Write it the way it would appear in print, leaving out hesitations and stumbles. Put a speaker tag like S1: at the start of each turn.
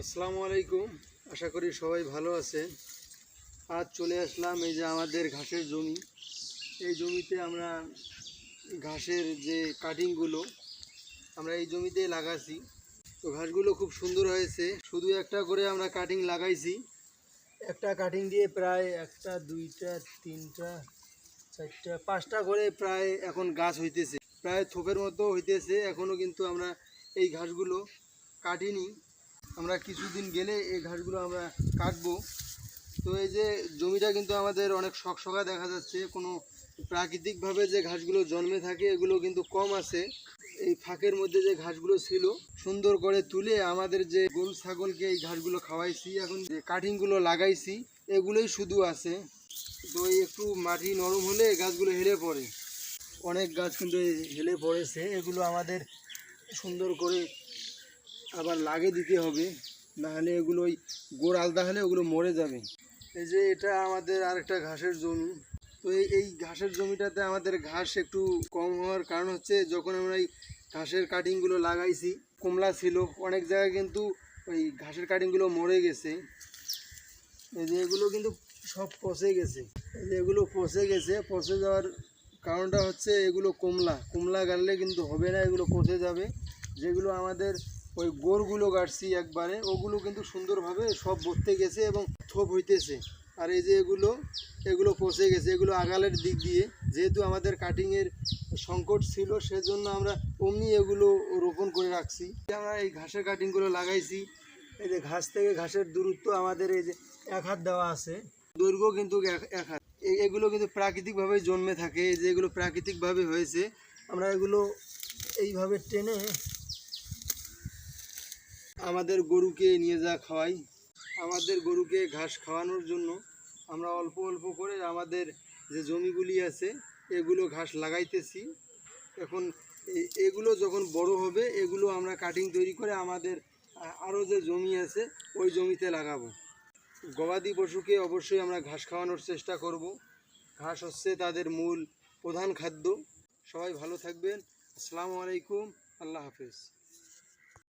S1: আসসালামু আলাইকুম। আশা করি সবাই ভালো আছেন। আজ চলে আসলাম এই যে আমাদের ঘাসের জমি। এই জমিতে আমরা ঘাসের যে কাটিংগুলো আমরা এই জমিতে লাগাইছি। তো ঘাসগুলো খুব সুন্দর হয়েছে। শুধু একটা করে আমরা কাটিং লাগাইছি। একটা কাটিং দিয়ে প্রায় একটা দুইটা তিনটা চারটা পাঁচটা করে প্রায় এখন গাছ হইতেছে, প্রায় থোপের মতো হইতেছে। এখনও কিন্তু আমরা এই ঘাসগুলো কাটিনি। আমরা কিছুদিন গেলে এই ঘাসগুলো আমরা কাটবো। তো এই যে জমিটা কিন্তু আমাদের অনেক শকশকা দেখা যাচ্ছে। কোনো প্রাকৃতিকভাবে যে ঘাসগুলো জন্মে থাকে এগুলো কিন্তু কম আছে। এই ফাঁকের মধ্যে যে ঘাসগুলো ছিল সুন্দর করে তুলে আমাদের যে গরু ছাগলকে এই ঘাসগুলো খাওয়াইছি, এখন যে কাটিংগুলো লাগাইছি এগুলোই শুধু আছে। তো এই একটু মাটি নরম হলে গাছগুলো হেলে পড়ে। অনেক গাছ কিন্তু হেলে পড়েছে, এগুলো আমাদের সুন্দর করে আবার লাগিয়ে দিতে হবে, নাহলে এগুলো ওই গোড় আলদা হলে ওগুলো মরে যাবে। এই যে এটা আমাদের আরেকটা ঘাসের জমি। তো এই ঘাসের জমিটাতে আমাদের ঘাস একটু কম হওয়ার কারণ হচ্ছে, যখন আমরা এই ঘাসের কাটিংগুলো লাগাইছি কমলা ছিল, অনেক জায়গায় কিন্তু ওই ঘাসের কাটিংগুলো মরে গেছে। এই যে এগুলো কিন্তু সব পচে গেছে। এই যে এগুলো পচে গেছে, পচে যাওয়ার কারণটা হচ্ছে এগুলো কমলা গাড়লে কিন্তু হবে না, এগুলো পচে যাবে। যেগুলো আমাদের ওই গোড়গুলো গাড়ছি একবারে, ওগুলো কিন্তু সুন্দরভাবে সব বসতে গেছে এবং থোপ হইতেছে। আর এই যে এগুলো পচে গেছে, এগুলো আগালের দিক দিয়ে, যেহেতু আমাদের কাটিংয়ের সংকট ছিল সেজন্য আমরা অমনি এগুলো রোপণ করে রাখছি। আমরা এই ঘাসের কাটিংগুলো লাগাইছি। এই যে ঘাস থেকে ঘাসের দূরত্ব আমাদের এই যে 1 হাত দেওয়া আছে, দৈর্ঘ্য কিন্তু 1 হাত। এগুলো কিন্তু প্রাকৃতিকভাবে জন্মে থাকে। এই যে এগুলো প্রাকৃতিকভাবে হয়েছে, আমরা এগুলো এইভাবে টেনে আমাদের গরুকে নিয়ে যা খাওয়াই। আমাদের গরুকে ঘাস খাওয়ানোর জন্য আমরা অল্প অল্প করে আমাদের যে জমিগুলি আছে এগুলো ঘাস লাগাইতেছি। এখন এগুলো যখন বড় হবে এগুলো আমরা কাটিং তৈরি করে আমাদের আরও যে জমি আছে ওই জমিতে লাগাবো। গবাদি পশুকে অবশ্যই আমরা ঘাস খাওয়ানোর চেষ্টা করব। ঘাস হচ্ছে তাদের মূল প্রধান খাদ্য। সবাই ভালো থাকবেন। আসসালামু আলাইকুম। আল্লাহ হাফেজ।